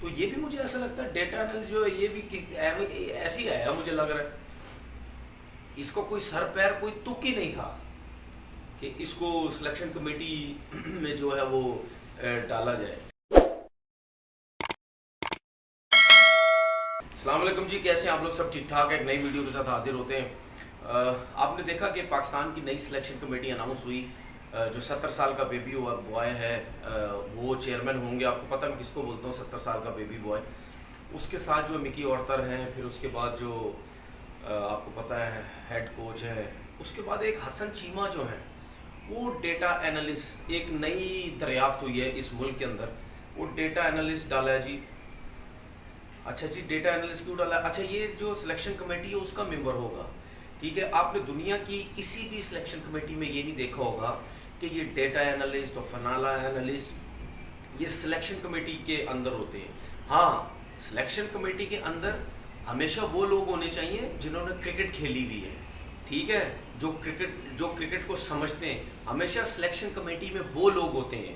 تو یہ بھی مجھے ایسا لگتا ہے ڈیٹا انالسٹ جو ہے یہ بھی ایسی آیا مجھے لگ رہا ہے اس کو کوئی سر پیر کوئی تک ہی نہیں تھا کہ اس کو سلیکشن کمیٹی میں جو ہے وہ ڈالا جائے. السلام علیکم جی، کیسے ہیں آپ لوگ؟ سب ٹھیک ٹھاک ہے؟ ایک نئی ویڈیو کے ساتھ حاضر ہوتے ہیں. آپ نے دیکھا کہ پاکستان کی نئی سلیکشن کمیٹی اناؤنس ہوئی. جو 70 سال کا بیبی بوائے ہے وہ چیئرمین ہوں گے. آپ کو پتہ میں کس کو بولتا ہوں؟ 70 سال کا بیبی بوائے. اس کے ساتھ جو مکی اورتر ہیں، پھر اس کے بعد جو آپ کو پتہ ہے ہیڈ کوچ ہے. اس کے بعد ایک حسن چیمہ جو ہیں وہ ڈیٹا انالسٹ، ایک نئی دریافت ہوئی ہے اس ملک کے اندر، وہ ڈیٹا انالسٹ ڈالا ہے جی. اچھا جی، ڈیٹا انالسٹ کیوں ڈالا ہے؟ اچھا، یہ جو سلیکشن کمیٹی ہے اس کا ممبر ہوگا. ٹھیک ہے، آپ نے دنیا کی کسی بھی سلیکشن کمیٹی میں یہ نہیں دیکھا ہوگا کہ یہ ڈیٹا انالسٹ اور فنالا انالسٹ یہ سلیکشن کمیٹی کے اندر ہوتے ہیں. ہاں، سلیکشن کمیٹی کے اندر ہمیشہ وہ لوگ ہونے چاہیے جنہوں نے کرکٹ کھیلی ہوئی ہے. ٹھیک ہے، جو کرکٹ کو سمجھتے ہیں. ہمیشہ سلیکشن کمیٹی میں وہ لوگ ہوتے ہیں.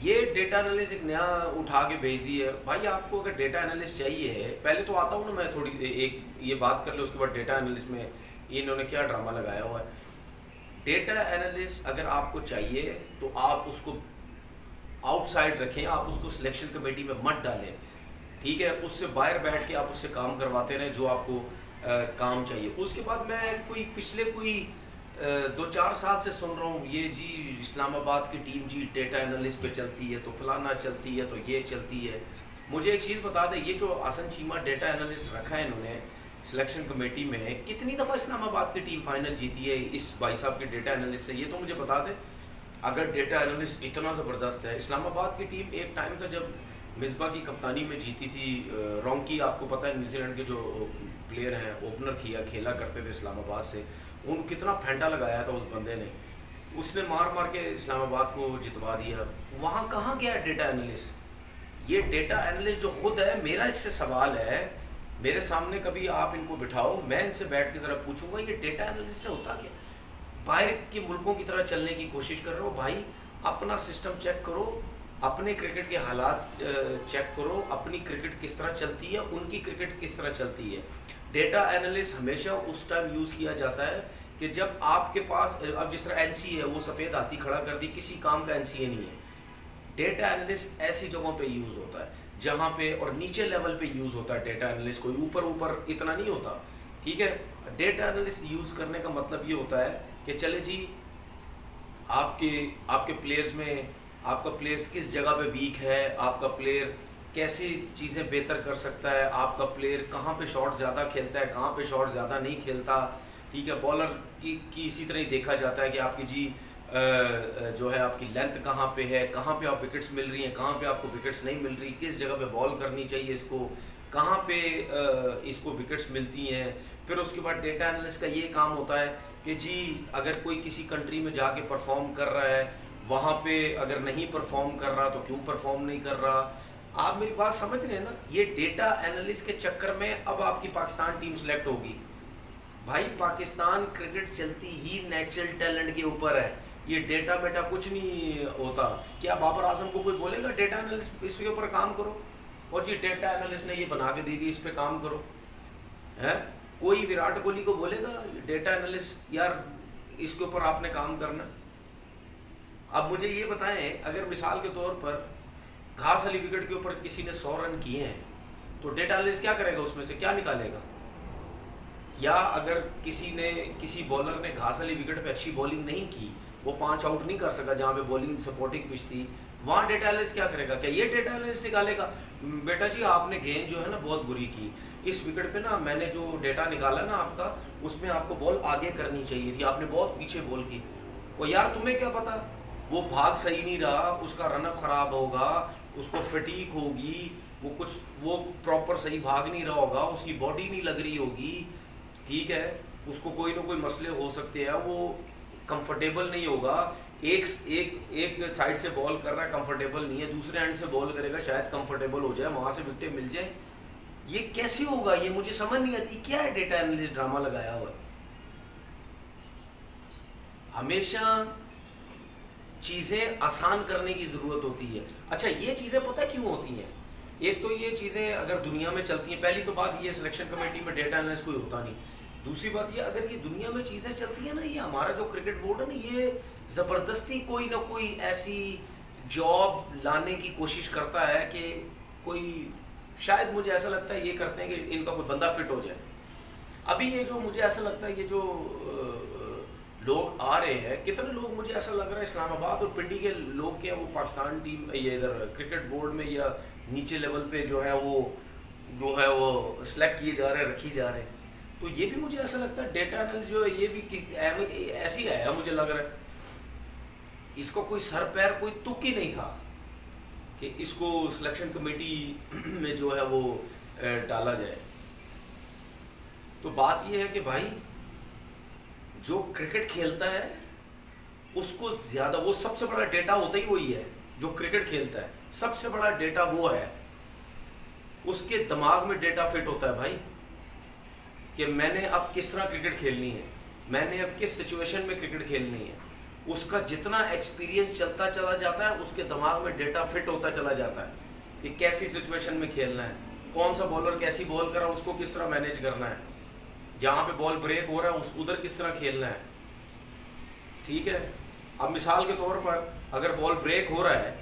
یہ ڈیٹا انالسٹ ایک نیا اٹھا کے بھیج دی ہے. بھائی آپ کو اگر ڈیٹا انالسٹ چاہیے ہے، پہلے تو آتا ہوں نا میں تھوڑی ایک یہ بات کر لیں، اس کے بعد ڈیٹا انالسٹ میں انہوں نے کیا ڈرامہ لگایا ہوا ہے. ڈیٹا انالسٹ اگر آپ کو چاہیے تو آپ اس کو آؤٹ سائڈ رکھیں، آپ اس کو سلیکشن کمیٹی میں مت ڈالیں. ٹھیک ہے، اس سے باہر بیٹھ کے آپ اس سے کام کرواتے رہیں جو آپ کو کام چاہیے. اس کے بعد میں پچھلے 2-4 سال سے سن رہا ہوں یہ جی اسلام آباد کی ٹیم جی ڈیٹا انالسٹ پہ چلتی ہے، تو فلانا چلتی ہے، تو یہ چلتی ہے. مجھے ایک چیز بتا دیں، یہ جو حسن چیمہ ڈیٹا انالسٹ رکھا ہے انہوں نے سلیکشن کمیٹی میں، کتنی دفعہ اسلام آباد کی ٹیم فائنل جیتی ہے اس بھائی صاحب کے ڈیٹا انالسٹ سے؟ یہ تو مجھے بتا دیں. اگر ڈیٹا انالسٹ اتنا زبردست ہے، اسلام آباد کی ٹیم ایک ٹائم تھا جب مصباح کی کپتانی میں جیتی تھی. رونکی آپ کو پتہ ہے نیوزی لینڈ کے جو پلیئر ہیں، اوپنر کھیلا کرتے تھے اسلام آباد سے، ان کتنا پھینٹا لگایا تھا اس بندے نے. اس نے مار کے اسلام آباد کو جتوا دیا. وہاں کہاں گیا ڈیٹا انالسٹ؟ یہ ڈیٹا انالسٹ جو خود ہے، میرا اس سے سوال ہے، میرے سامنے کبھی آپ ان کو بٹھاؤ، میں ان سے بیٹھ کے ذرا پوچھوں گا یہ ڈیٹا انالسٹ سے ہوتا کیا؟ باہر کے ملکوں کی طرح چلنے کی کوشش کر رہے ہو. بھائی اپنا سسٹم چیک کرو، اپنے کرکٹ کے حالات چیک کرو، اپنی کرکٹ کس طرح چلتی ہے، ان کی کرکٹ کس طرح چلتی ہے. ڈیٹا انالسٹ ہمیشہ اس ٹائم یوز کیا جاتا ہے کہ جب آپ کے پاس، اب جس طرح این سی ہے، وہ سفید ہاتھی کھڑا کر دی، کسی کام کا این سی اے نہیں ہے. ڈیٹا انالسٹ ایسی جگہوں پہ یوز ہوتا ہے جہاں پہ، اور نیچے لیول پہ یوز ہوتا ہے ڈیٹا انالسٹ، کوئی اوپر اتنا نہیں ہوتا. ٹھیک ہے، ڈیٹا انالسٹ یوز کرنے کا مطلب یہ ہوتا ہے کہ چلے جی آپ کے پلیئرز میں، آپ کا پلیئرز کس جگہ پہ ویک ہے، آپ کا پلیئر کیسی چیزیں بہتر کر سکتا ہے، آپ کا پلیئر کہاں پہ شاٹ زیادہ کھیلتا ہے، کہاں پہ شاٹ زیادہ نہیں کھیلتا. ٹھیک ہے، بالر کی اسی طرح ہی دیکھا جاتا ہے کہ آپ کی جی جو ہے آپ کی لینتھ کہاں پہ ہے، کہاں پہ آپ وکٹس مل رہی ہیں، کہاں پہ آپ کو وکٹس نہیں مل رہی، کس جگہ پہ بال کرنی چاہیے اس کو، کہاں پہ اس کو وکٹس ملتی ہیں. پھر اس کے بعد ڈیٹا انالسٹ کا یہ کام ہوتا ہے کہ جی اگر کوئی کسی کنٹری میں جا کے پرفارم کر رہا ہے، وہاں پہ اگر نہیں پرفارم کر رہا تو کیوں پرفارم نہیں کر رہا. آپ میری بات سمجھ رہے ہیں نا؟ یہ ڈیٹا انالسٹ کے چکر میں اب آپ کی پاکستان ٹیم سلیکٹ ہوگی. بھائی پاکستان کرکٹ چلتی ہی نیچرل ٹیلنٹ کے اوپر ہے. یہ ڈیٹا بیٹا کچھ نہیں ہوتا. کیا بابر اعظم کو کوئی بولے گا ڈیٹا انالسٹ اس کے اوپر کام کرو، اور جی ڈیٹا انالسٹ نے یہ بنا کے دی تھی اس پہ کام کرو؟ کوئی وراٹ کوہلی کو بولے گا ڈیٹا انالسٹ یار اس کے اوپر آپ نے کام کرنا؟ اب مجھے یہ بتائیں، اگر مثال کے طور پر گھاس والی وکٹ کے اوپر کسی نے 100 رن کیے ہیں تو ڈیٹا انالسٹ کیا کرے گا؟ اس میں سے کیا نکالے گا؟ یا اگر کسی بالر نے گھاس والی وکٹ پہ اچھی بولنگ نہیں کی، وہ 5 آؤٹ نہیں کر سکا جہاں پہ بولنگ سپورٹنگ پچ تھی، وہاں ڈیٹا انالسٹ کیا کرے گا؟ کیا یہ ڈیٹا انالسٹ نکالے گا بیٹا جی آپ نے گیند جو ہے نا بہت بری کی، اس وکٹ پہ نا میں نے جو ڈیٹا نکالا نا آپ کا، اس میں آپ کو بال آگے کرنی چاہیے تھی، آپ نے بہت پیچھے بال کی. وہ یار تمہیں کیا پتا، وہ بھاگ صحیح نہیں رہا، اس کا رن اپ خراب ہوگا، اس کو فٹیک ہوگی، وہ پراپر صحیح بھاگ نہیں رہا ہوگا، اس کی باڈی نہیں لگ رہی ہوگی. ٹھیک ہے، اس کو کوئی نہ کوئی مسئلے ہو سکتے ہیں، وہ کمفرٹیبل نہیں ہوگا. ایک سائڈ سے بال کر رہا ہے کمفرٹیبل نہیں ہے، دوسرے اینڈ سے بال کرے گا شاید کمفرٹیبل ہو جائے، وہاں سے وکٹیں مل جائیں. یہ کیسے ہوگا؟ یہ مجھے سمجھ نہیں آتی. کیا ہے ڈیٹا انالسٹ ڈرامہ لگایا ہوا ہے؟ ہمیشہ چیزیں آسان کرنے کی ضرورت ہوتی ہے. اچھا یہ چیزیں پتہ کیوں ہوتی ہیں؟ ایک تو یہ چیزیں اگر دنیا میں چلتی ہیں، پہلی تو بات یہ سلیکشن کمیٹی میں ڈیٹا انالسٹ کوئی ہوتا نہیں. دوسری بات یہ اگر یہ دنیا میں چیزیں چلتی ہیں نا، یہ ہمارا جو کرکٹ بورڈ ہے نا، یہ زبردستی کوئی نہ کوئی ایسی جاب لانے کی کوشش کرتا ہے کہ کوئی، شاید مجھے ایسا لگتا ہے یہ کرتے ہیں کہ ان کا کوئی بندہ فٹ ہو جائے. ابھی یہ جو مجھے ایسا لگتا ہے یہ جو لوگ آ رہے ہیں، کتنے لوگ مجھے ایسا لگ رہا ہے اسلام آباد اور پنڈی کے لوگ کے وہ پاکستان ٹیم یہ ادھر کرکٹ بورڈ میں یا نیچے لیول پہ جو ہے وہ سلیکٹ کیے جا رہے ہیں، رکھی جا رہے ہیں. تو یہ بھی مجھے ایسا لگتا ہے ڈیٹا انالسٹ جو ہے یہ بھی ایسی ہے مجھے لگ رہا ہے اس کو کوئی سر پیر کوئی تک ہی نہیں تھا کہ اس کو سلیکشن کمیٹی میں جو ہے وہ ڈالا جائے. تو بات یہ ہے کہ بھائی جو کرکٹ کھیلتا ہے اس کو زیادہ، وہ سب سے بڑا ڈیٹا ہوتا ہی وہی ہے جو کرکٹ کھیلتا ہے. سب سے بڑا ڈیٹا وہ ہے، اس کے دماغ میں ڈیٹا فٹ ہوتا ہے بھائی کہ میں نے اب کس طرح کرکٹ کھیلنی ہے، میں نے اب کس سچویشن میں کرکٹ کھیلنی ہے. اس کا جتنا ایکسپیرینس چلتا چلا جاتا ہے اس کے دماغ میں ڈیٹا فٹ ہوتا چلا جاتا ہے کہ کیسی سچویشن میں کھیلنا ہے، کون سا بولر کیسی بال کر رہا ہے اس کو کس طرح مینیج کرنا ہے، جہاں پہ بال بریک ہو رہا ہے اس ادھر کس طرح کھیلنا ہے. ٹھیک ہے، اب مثال کے طور پر اگر بال بریک ہو رہا ہے،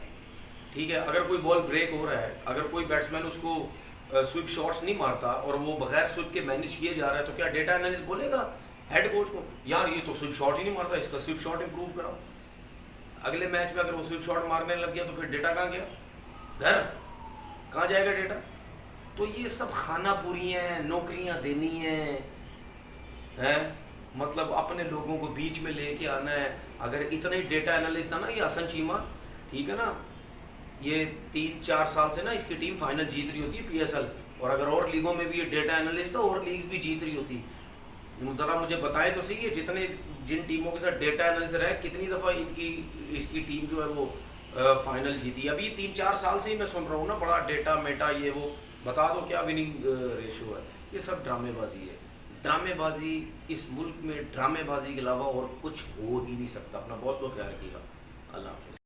ٹھیک ہے، اگر کوئی بال بریک ہو رہا ہے، اگر کوئی بیٹسمین اس کو سوئپ شاٹس نہیں مارتا اور وہ بغیر سوئپ کے مینیج کیے جا رہا ہے، تو کیا ڈیٹا انالسٹ بولے گا ہیڈ کوچ کو یار یہ تو سوئپ شاٹ ہی نہیں مارتا، اس کا سوئپ شاٹ امپروو کراؤ. اگلے میچ میں اگر وہ سوئپ شاٹ مارنے لگ گیا تو پھر ڈیٹا کہاں گیا؟ گھر کہاں جائے گا ڈیٹا؟ تو یہ سب خانہ پوری ہیں، نوکریاں دینی ہیں، مطلب اپنے لوگوں کو بیچ میں لے کے آنا ہے. اگر اتنا ہی ڈیٹا انالسٹ تھا نا یہ حسن چیمہ، ٹھیک ہے نا، یہ 3-4 سال سے نا اس کی ٹیم فائنل جیت رہی ہوتی ہے PSL، اور اگر اور لیگوں میں بھی یہ ڈیٹا انالسٹ تھا اور لیگز بھی جیت رہی ہوتی. ذرا مجھے بتائیں تو صحیح ہے جن ٹیموں کے ساتھ ڈیٹا انالسٹ رہے کتنی دفعہ اس کی ٹیم جو ہے وہ فائنل جیتی. ابھی 3-4 سال سے ہی میں سن رہا ہوں نا بڑا ڈیٹا میٹا یہ وہ، بتا دو کیا وننگ ریشو ہے. یہ سب ڈرامے بازی ہے. ڈرامے بازی اس ملک میں ڈرامے بازی کے علاوہ اور کچھ ہو ہی نہیں سکتا. اپنا بہت بہت خیال رکھیے گا. اللہ حافظ.